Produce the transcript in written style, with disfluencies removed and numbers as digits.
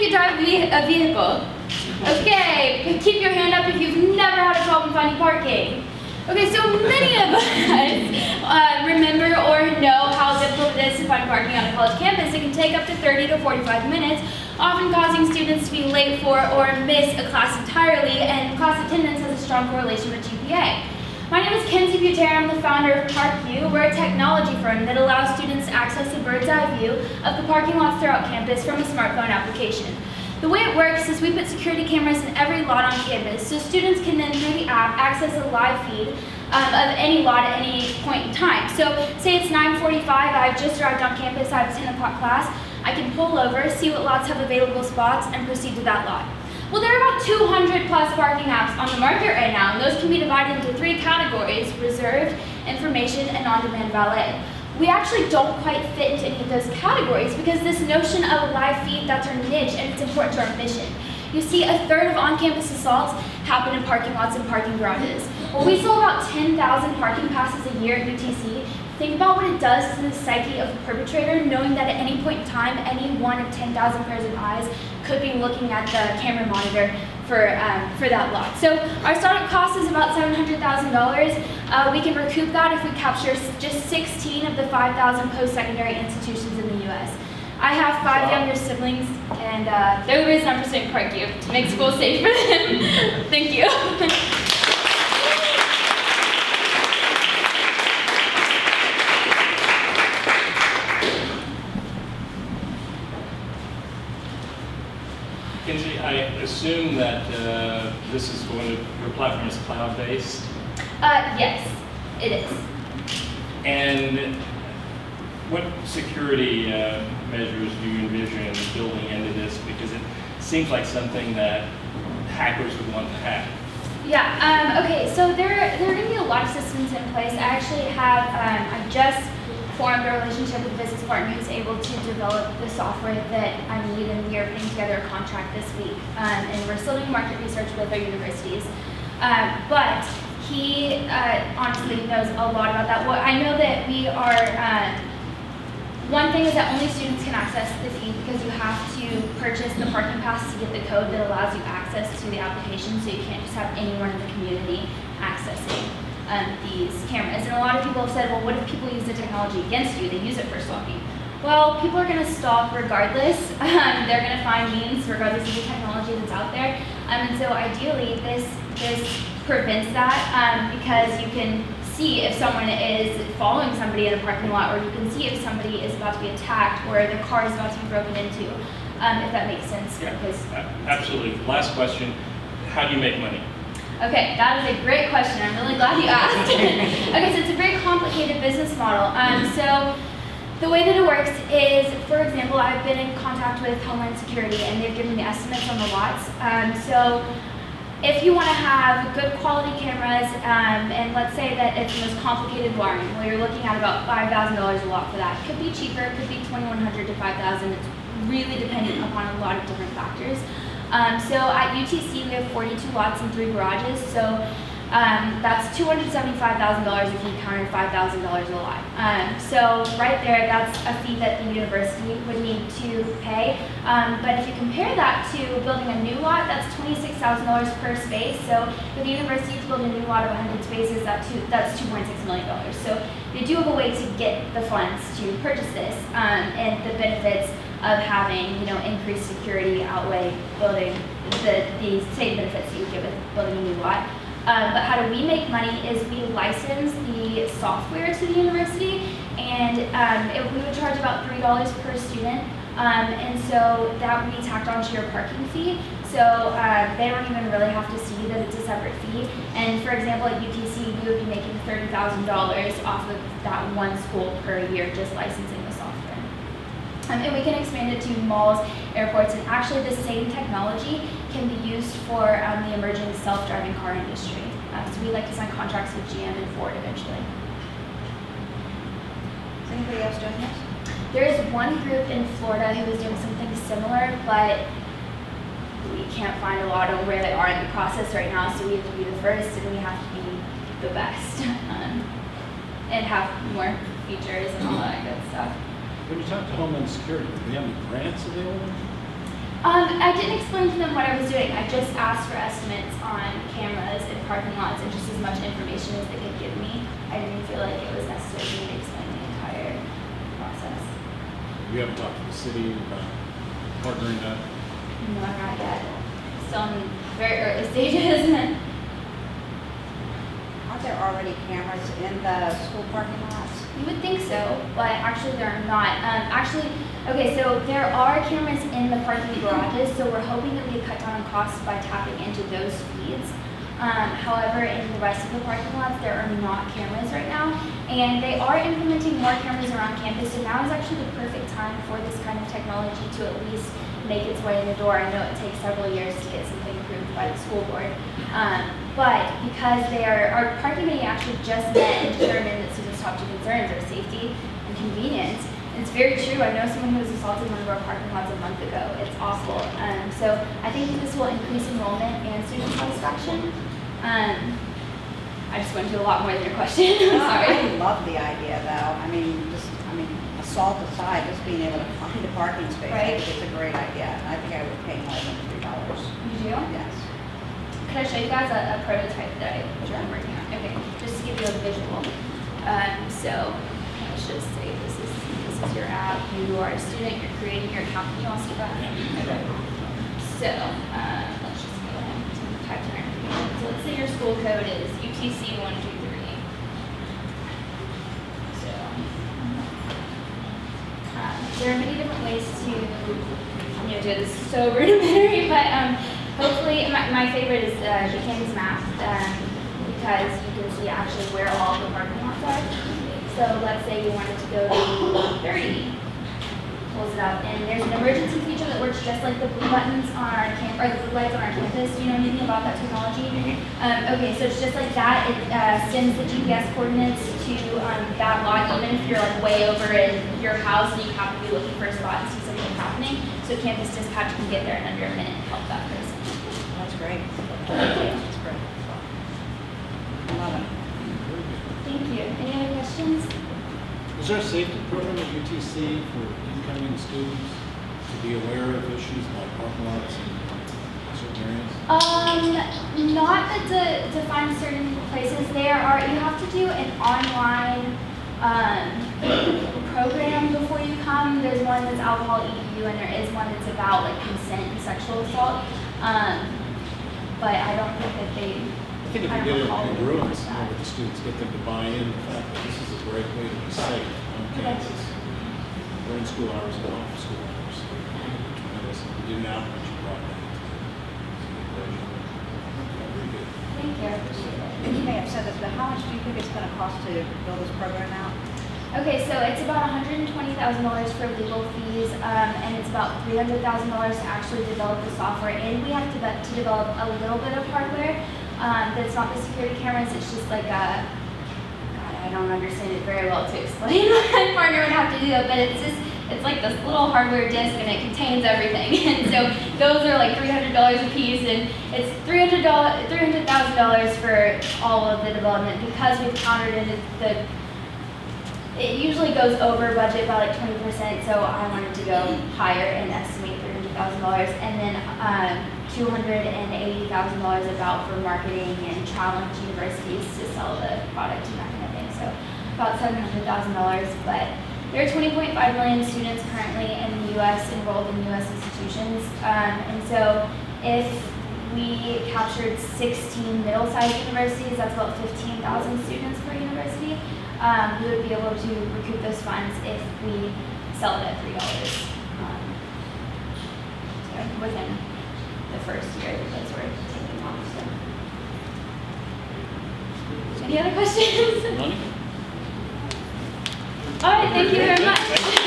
you drive a vehicle? Okay, keep your hand up if you've never had a problem finding parking. Okay, so many of us remember or know how difficult it is to find parking on a college campus. It can take up to 30 to 45 minutes, often causing students to be late for or miss a class entirely, and class attendance has a strong correlation with GPA. My name is Kenzie Butera. I'm the founder of ParkView. We're a technology firm that allows students to access a bird's eye view of the parking lots throughout campus from a smartphone application. The way it works is we put security cameras in every lot on campus, so students can then, through the app, access a live feed of any lot at any point in time. So say it's 9:45, I've just arrived on campus, I have a 10 o'clock class, I can pull over, see what lots have available spots, and proceed to that lot. Well, there are about 200 plus parking apps on the market right now, and those can be divided into 3 categories: reserved, information, and on-demand valet. We actually don't quite fit into any of those categories because this notion of a live feed, that's our niche, and it's important to our mission. You see, a third of on-campus assaults happen in parking lots and parking garages. Well, we sell about 10,000 parking passes a year at UTC. Think about what it does to the psyche of the perpetrator, knowing that at any point in time, any one of 10,000 pairs of eyes could be looking at the camera monitor for that lot. So our startup cost is about $700,000. We can recoup that if we capture just 16 of the 5,000 post-secondary institutions in the U.S. I have 5 younger siblings, and they're the reason I'm pursuing ParkView, to make school safe for them. Thank you. Kenzie, I assume that your platform is cloud-based? Yes, it is. And what security measures do you envision building into this? Because it seems like something that hackers would want to hack. Yeah, okay, so there are going to be a lot of systems in place. I actually have, I just formed a relationship with a business partner who's able to develop the software that I need, and we are putting together a contract this week. And we're still doing market research with our universities. But he honestly knows a lot about that. Well, I know that we are, one thing is that only students can access the feed because you have to purchase the parking pass to get the code that allows you access to the application, so you can't just have anyone in the community accessing these cameras. And a lot of people have said, well, what if people use the technology against you? They use it for stalking. Well, people are going to stalk regardless. They're going to find means regardless of the technology that's out there. And so ideally, this prevents that because you can see if someone is following somebody in a parking lot, or you can see if somebody is about to be attacked or their car is about to be broken into, if that makes sense. Yeah, absolutely. Last question, how do you make money? Okay, that is a great question. I'm really glad you asked. Okay, so it's a very complicated business model. So the way that it works is, for example, I've been in contact with Homeland Security, and they've given me estimates on the lots. So if you want to have good quality cameras, and let's say that it's the most complicated wiring, well, you're looking at about $5,000 a lot for that. It could be cheaper, it could be $2,100 to $5,000. It's really dependent upon a lot of different factors. So at UTC, we have 42 lots and 3 garages, so that's $275,000 if you counted $5,000 a lot. So right there, that's a fee that the university would need to pay. But if you compare that to building a new lot, that's $26,000 per space. So for the university to build a new lot of 100 spaces, that's $2.6 million. So they do have a way to get the funds to purchase this, and the benefits of having, increased security outweigh building the same benefits that you get with building a new lot. But how do we make money is we license the software to the university, and we would charge about $3 per student, and so that would be tacked onto your parking fee. So they don't even really have to see that it's a separate fee. And for example, at UTC, we would be making $30,000 off of that one school per year just licensing the software. And we can expand it to malls, airports, and actually the same technology can be used for the emerging self-driving car industry. So we'd like to sign contracts with GM and Ford eventually. Is anybody else doing this? There is one group in Florida who is doing something similar, but we can't find a lot of where they are in the process right now, so we have to be the first and we have to be the best and have more features and all that good stuff. When you talk to Homeland Security, do they have any grants available? I didn't explain to them what I was doing. I just asked for estimates on cameras and parking lots and just as much information as they could give me. I didn't feel like it was necessary for me to explain the entire process. You haven't talked to the city about partnering up? No, not yet. Still in very early stages. Aren't there already cameras in the school parking lots? You would think so, but actually there are not. Okay, so there are cameras in the parking garages, so we're hoping that we could cut down on costs by tapping into those feeds. However, in the rest of the parking lots, there are not cameras right now, and they are implementing more cameras around campus, so now is actually the perfect time for this kind of technology to at least make its way in the door. I know it takes several years to get something approved by the school board, but because our parking committee actually just met and determined that students' top two concerns are safety and convenience. And it's very true. I know someone who was assaulted in one of our parking lots a month ago. It's awful. So I think that this will increase enrollment and student satisfaction. I just went into a lot more than your question. I'm sorry. I love the idea, though. Assault aside, just being able to find a parking space, Right. I think it's a great idea. I think I would pay more than $3. You do? Yes. Could I show you guys a prototype that I'm working on? Okay, just to give you a visual. So let's just say this is your app. You are a student. You're creating your account. Can you all see that? Okay. So let's just go ahead and type in our information. So let's say your school code is UTC 123. So there are many different ways to do this. Is so rudimentary, but hopefully my favorite is the Kenzie map because you can see actually where all the parking lots are. So let's say you wanted to go to 30. Pulls it up, and there's an emergency feature that works just like the blue buttons on our or the blue lights on our campus. Do you know anything about that technology? Okay, so it's just like that. It sends the GPS coordinates to that lot, even if you're like way over in your house and you happen to be looking for a spot and see something happening. So campus dispatch can get there in under a minute and help that person. That's great. That's great. I love it. Thank you. Any other questions? Is there a safety program at UTC for incoming students to be aware of issues like parking lots in certain areas? Not that to find certain places. You have to do an online program before you come. There's one that's alcohol EDU, and there is one that's about like consent and sexual assault. But I don't think that they. I think if you get it congruent with the students, get them to buy in the fact that this is a great way to be safe on campus, during school hours and off school hours. Tremendous. You did an outreach, you brought that. Very good. Thank you. I appreciate it. You may have said this, but how much do you think it's going to cost to build this program out? Okay, so it's about $120,000 for legal fees, and it's about $300,000 to actually develop the software. And we have to develop a little bit of hardware that's not the security cameras. It's just like God, I don't understand it very well to explain. My partner would have to do it, but it's like this little hardware disc, and it contains everything. And so those are like $300 a piece, and it's $300,000 for all of the development because we've countered it. It usually goes over budget by like 20%, so I wanted to go higher and estimate $300,000, and then $280,000 about for marketing and traveling to universities to sell the product and that kind of thing. So about $700,000, but there are 20.5 million students currently in the U.S. enrolled in U.S. institutions, and so if we captured 16 middle-sized universities, that's about 15,000 students per university. We would be able to recoup those funds if we sell it at $3 within the first year that those were taking off. So. Any other questions? Money? All right, thank you very much. Thank you.